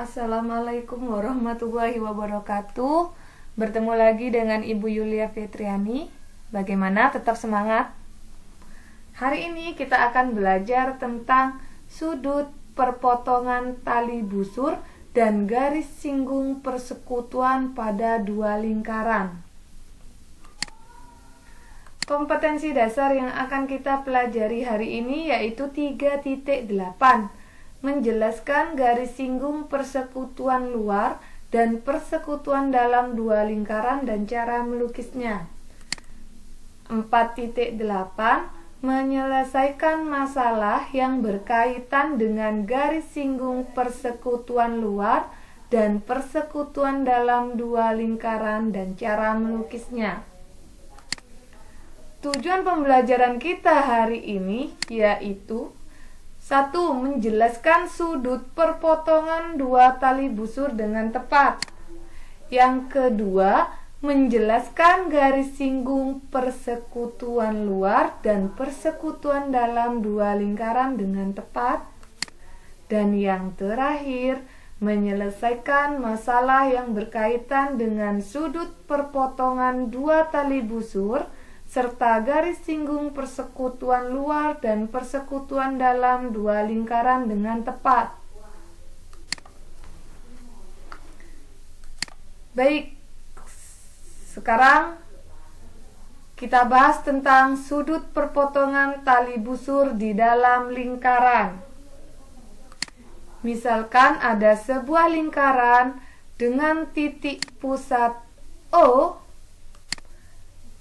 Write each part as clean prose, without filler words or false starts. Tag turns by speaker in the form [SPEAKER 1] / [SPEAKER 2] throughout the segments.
[SPEAKER 1] Assalamualaikum warahmatullahi wabarakatuh. Bertemu lagi dengan Ibu Yulia Fitriani. Bagaimana? Tetap semangat? Hari ini kita akan belajar tentang sudut perpotongan tali busur dan garis singgung persekutuan pada dua lingkaran. Kompetensi dasar yang akan kita pelajari hari ini yaitu 3.8. Menjelaskan garis singgung persekutuan luar dan persekutuan dalam dua lingkaran dan cara melukisnya. 4.8 menyelesaikan masalah yang berkaitan dengan garis singgung persekutuan luar dan persekutuan dalam dua lingkaran dan cara melukisnya. Tujuan pembelajaran kita hari ini yaitu 1. Menjelaskan sudut perpotongan dua tali busur dengan tepat. Yang kedua, menjelaskan garis singgung persekutuan luar dan persekutuan dalam dua lingkaran dengan tepat. Dan yang terakhir, menyelesaikan masalah yang berkaitan dengan sudut perpotongan dua tali busur serta garis singgung persekutuan luar dan persekutuan dalam dua lingkaran dengan tepat. Baik, sekarang kita bahas tentang sudut perpotongan tali busur di dalam lingkaran. Misalkan ada sebuah lingkaran dengan titik pusat O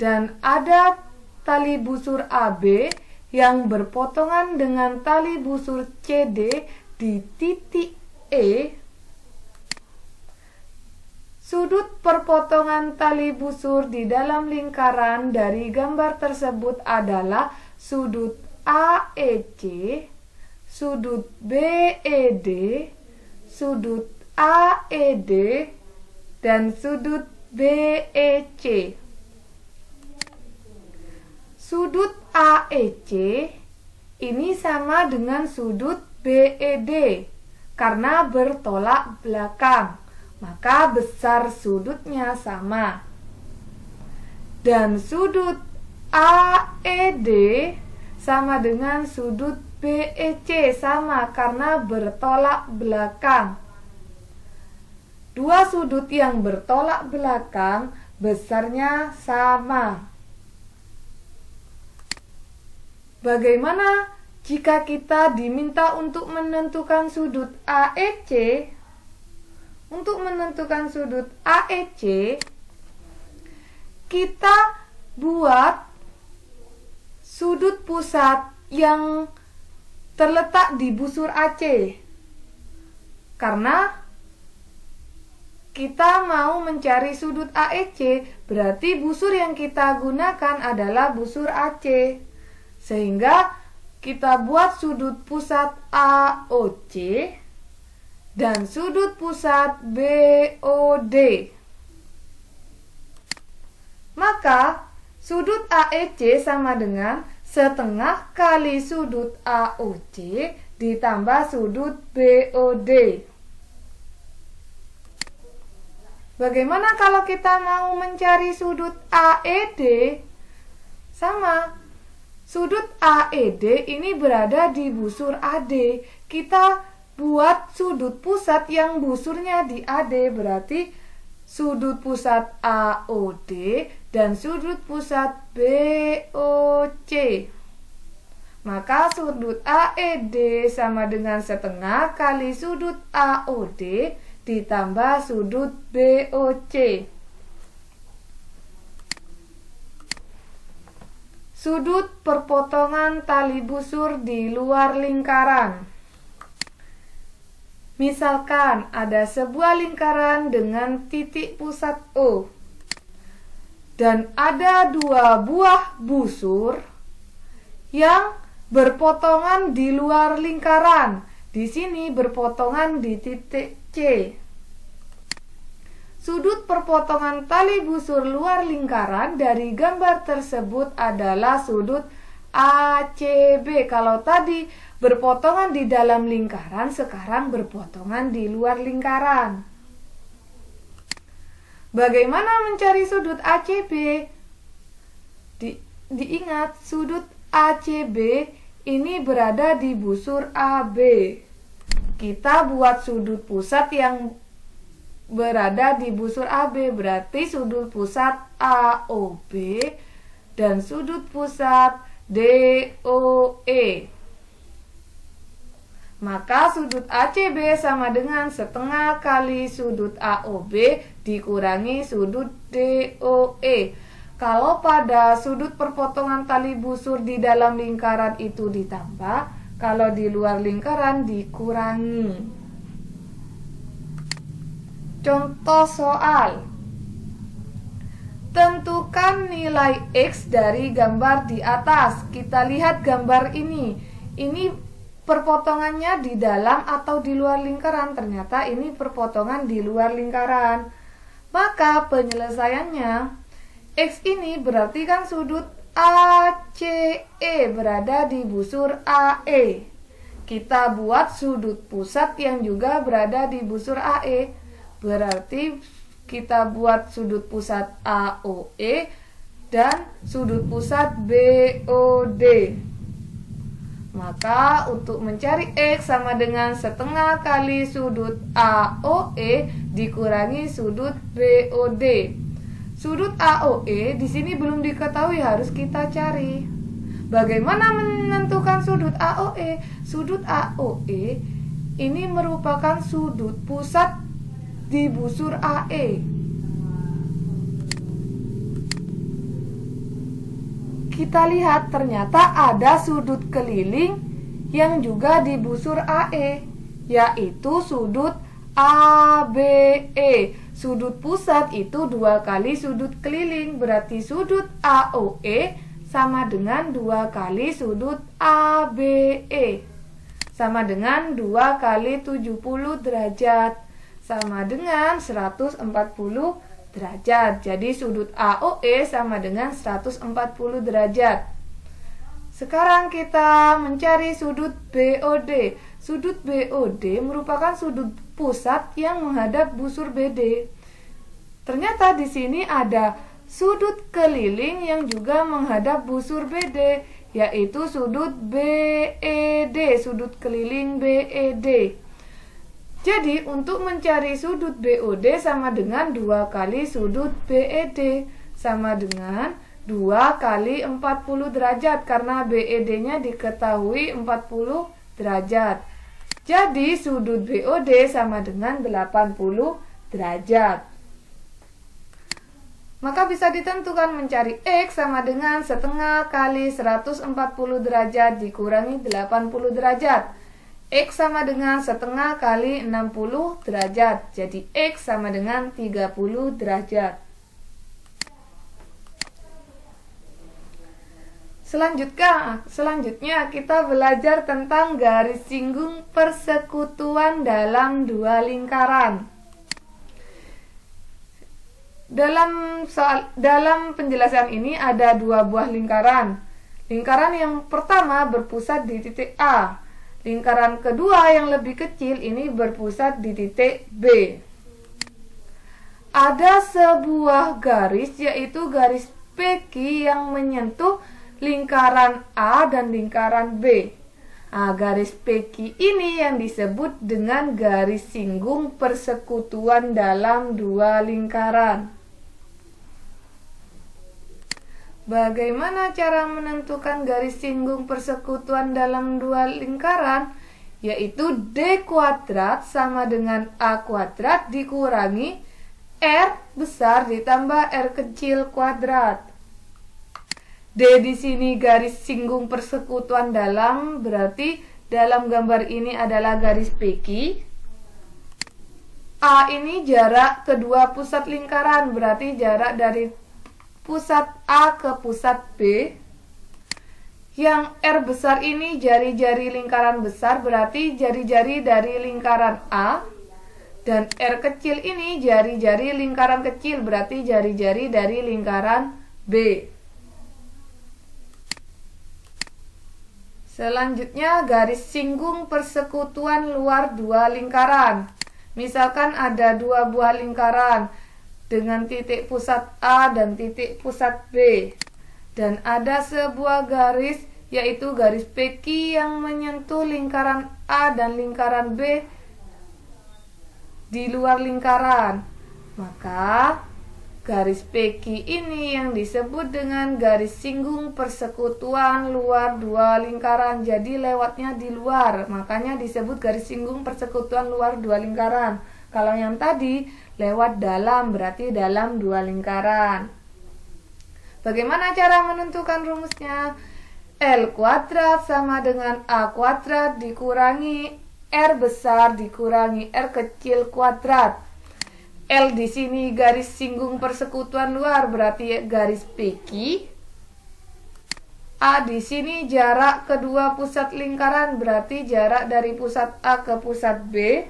[SPEAKER 1] dan ada tali busur AB yang berpotongan dengan tali busur CD di titik E. Sudut perpotongan tali busur di dalam lingkaran dari gambar tersebut adalah sudut AEC, sudut BED, sudut AED, dan sudut BEC. Sudut AEC ini sama dengan sudut BED karena bertolak belakang, maka besar sudutnya sama. Dan sudut AED sama dengan sudut BEC sama karena bertolak belakang. Dua sudut yang bertolak belakang besarnya sama. Bagaimana jika kita diminta untuk menentukan sudut AEC? Untuk menentukan sudut AEC, kita buat sudut pusat yang terletak di busur AC. Karena kita mau mencari sudut AEC, berarti busur yang kita gunakan adalah busur AC. Sehingga kita buat sudut pusat AOC dan sudut pusat BOD. Maka sudut AEC sama dengan setengah kali sudut AOC ditambah sudut BOD. Bagaimana kalau kita mau mencari sudut AED? Sama. Sudut AED ini berada di busur AD. Kita buat sudut pusat yang busurnya di AD, berarti sudut pusat AOD dan sudut pusat BOC. Maka sudut AED sama dengan setengah kali sudut AOD ditambah sudut BOC. Sudut perpotongan tali busur di luar lingkaran. Misalkan ada sebuah lingkaran dengan titik pusat O dan ada dua buah busur yang berpotongan di luar lingkaran. Di sini berpotongan di titik C. Sudut perpotongan tali busur luar lingkaran dari gambar tersebut adalah sudut ACB. Kalau tadi berpotongan di dalam lingkaran, sekarang berpotongan di luar lingkaran. Bagaimana mencari sudut ACB? Diingat, sudut ACB ini berada di busur AB. Kita buat sudut pusat yang berada di busur AB, berarti sudut pusat AOB dan sudut pusat DOE. Maka sudut ACB sama dengan setengah kali sudut AOB dikurangi sudut DOE. Kalau pada sudut perpotongan tali busur di dalam lingkaran itu ditambah, kalau di luar lingkaran dikurangi. Contoh soal. Tentukan nilai X dari gambar di atas. Kita lihat gambar ini. Ini perpotongannya di dalam atau di luar lingkaran. Ternyata ini perpotongan di luar lingkaran. Maka penyelesaiannya, X ini berarti kan sudut ACE berada di busur AE. Kita buat sudut pusat yang juga berada di busur AE. Berarti kita buat sudut pusat AOE dan sudut pusat BOD. Maka untuk mencari X sama dengan setengah kali sudut AOE dikurangi sudut BOD. Sudut AOE di sini belum diketahui, harus kita cari. Bagaimana menentukan sudut AOE? Sudut AOE ini merupakan sudut pusat di busur AE. Kita lihat ternyata ada sudut keliling yang juga di busur AE, yaitu sudut ABE. Sudut pusat itu 2 kali sudut keliling, berarti sudut AOE sama dengan 2 kali sudut ABE. Sama dengan 2 kali 70 derajat. Sama dengan 140 derajat. Jadi sudut AOE sama dengan 140 derajat. Sekarang kita mencari sudut BOD. Sudut BOD merupakan sudut pusat yang menghadap busur BD. Ternyata di sini ada sudut keliling yang juga menghadap busur BD, yaitu sudut BED, sudut keliling BED. Jadi untuk mencari sudut BOD sama dengan 2 kali sudut BED, sama dengan 2 kali 40 derajat, karena BED-nya diketahui 40 derajat. Jadi sudut BOD sama dengan 80 derajat. Maka bisa ditentukan mencari X sama dengan setengah kali 140 derajat dikurangi 80 derajat. X sama dengan setengah kali 60 derajat. Jadi X sama dengan 30 derajat. Selanjutnya kita belajar tentang garis singgung persekutuan dalam 2 lingkaran. Dalam penjelasan ini ada 2 buah lingkaran. Lingkaran yang pertama berpusat di titik A. Lingkaran kedua yang lebih kecil ini berpusat di titik B. Ada sebuah garis, yaitu garis PQ yang menyentuh lingkaran A dan lingkaran B. Garis PQ ini yang disebut dengan garis singgung persekutuan dalam 2 lingkaran. Bagaimana cara menentukan garis singgung persekutuan dalam 2 lingkaran? Yaitu D kuadrat sama dengan A kuadrat dikurangi R besar ditambah R kecil kuadrat. D di sini garis singgung persekutuan dalam, berarti dalam gambar ini adalah garis PQ. A ini jarak kedua pusat lingkaran, berarti jarak dari pusat A ke pusat B. Yang R besar ini jari-jari lingkaran besar, berarti jari-jari dari lingkaran A. Dan R kecil ini jari-jari lingkaran kecil, berarti jari-jari dari lingkaran B. Selanjutnya garis singgung persekutuan luar dua lingkaran. Misalkan ada dua buah lingkaran dengan titik pusat A dan titik pusat B. Dan ada sebuah garis, yaitu garis PQ yang menyentuh lingkaran A dan lingkaran B di luar lingkaran. Maka garis PQ ini yang disebut dengan garis singgung persekutuan luar dua lingkaran. Jadi lewatnya di luar, makanya disebut garis singgung persekutuan luar dua lingkaran. Kalau yang tadi lewat dalam, berarti dalam dua lingkaran. Bagaimana cara menentukan rumusnya? L kuadrat sama dengan A kuadrat dikurangi R besar dikurangi R kecil kuadrat. L di sini garis singgung persekutuan luar, berarti garis PQ. A di sini jarak kedua pusat lingkaran, berarti jarak dari pusat A ke pusat B.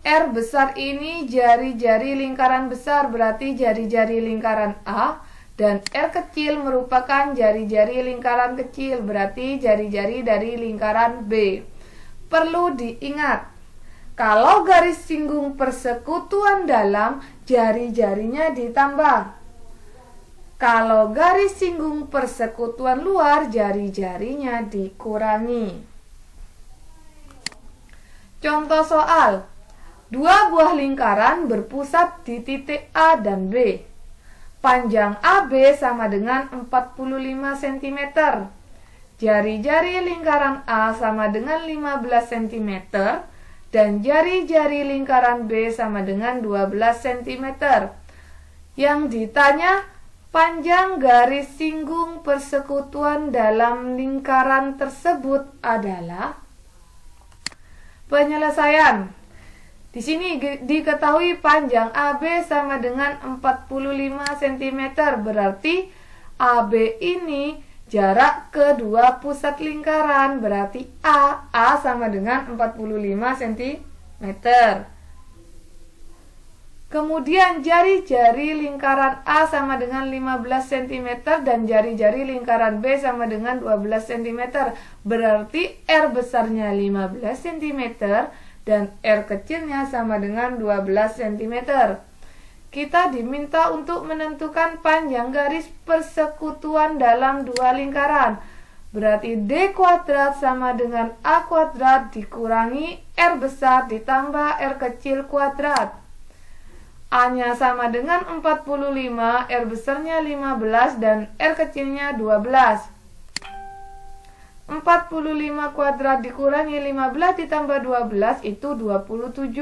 [SPEAKER 1] R besar ini jari-jari lingkaran besar, berarti jari-jari lingkaran A. Dan R kecil merupakan jari-jari lingkaran kecil, berarti jari-jari dari lingkaran B. Perlu diingat, kalau garis singgung persekutuan dalam, jari-jarinya ditambah. Kalau garis singgung persekutuan luar, jari-jarinya dikurangi. Contoh soal, dua buah lingkaran berpusat di titik A dan B. Panjang AB sama dengan 45 cm. Jari-jari lingkaran A sama dengan 15 cm. Dan jari-jari lingkaran B sama dengan 12 cm. Yang ditanya, panjang garis singgung persekutuan dalam lingkaran tersebut adalah penyelesaian. Di sini diketahui panjang AB sama dengan 45 cm, berarti AB ini jarak kedua pusat lingkaran, berarti A sama dengan 45 cm. Kemudian jari-jari lingkaran A sama dengan 15 cm dan jari-jari lingkaran B sama dengan 12 cm, berarti R besarnya 15 cm dan R kecilnya sama dengan 12 cm. Kita diminta untuk menentukan panjang garis persekutuan dalam dua lingkaran. Berarti D kuadrat sama dengan A kuadrat dikurangi R besar ditambah R kecil kuadrat. A-nya sama dengan 45, R besarnya 15 dan R kecilnya 12. 45 kuadrat dikurangi 15 ditambah 12 itu 27.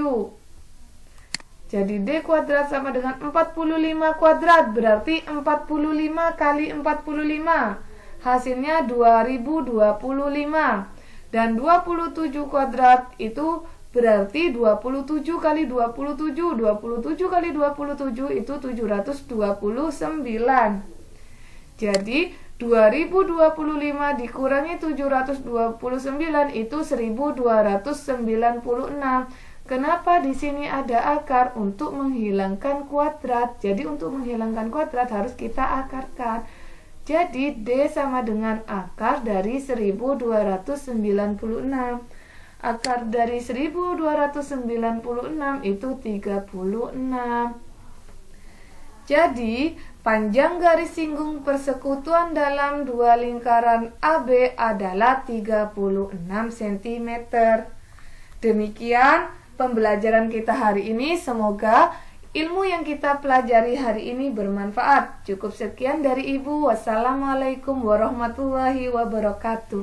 [SPEAKER 1] Jadi D kuadrat sama dengan 45 kuadrat, berarti 45 kali 45. Hasilnya 2025. Dan 27 kuadrat itu berarti 27 kali 27. 27 kali 27 itu 729. Jadi 2025 dikurangi 729 itu 1296. Kenapa di sini ada akar? Untuk menghilangkan kuadrat. Jadi untuk menghilangkan kuadrat harus kita akarkan. Jadi D sama dengan akar dari 1296. Akar dari 1296 itu 36. Jadi panjang garis singgung persekutuan dalam dua lingkaran AB adalah 36 cm. Demikian pembelajaran kita hari ini. Semoga ilmu yang kita pelajari hari ini bermanfaat. Cukup sekian dari Ibu. Wassalamualaikum warahmatullahi wabarakatuh.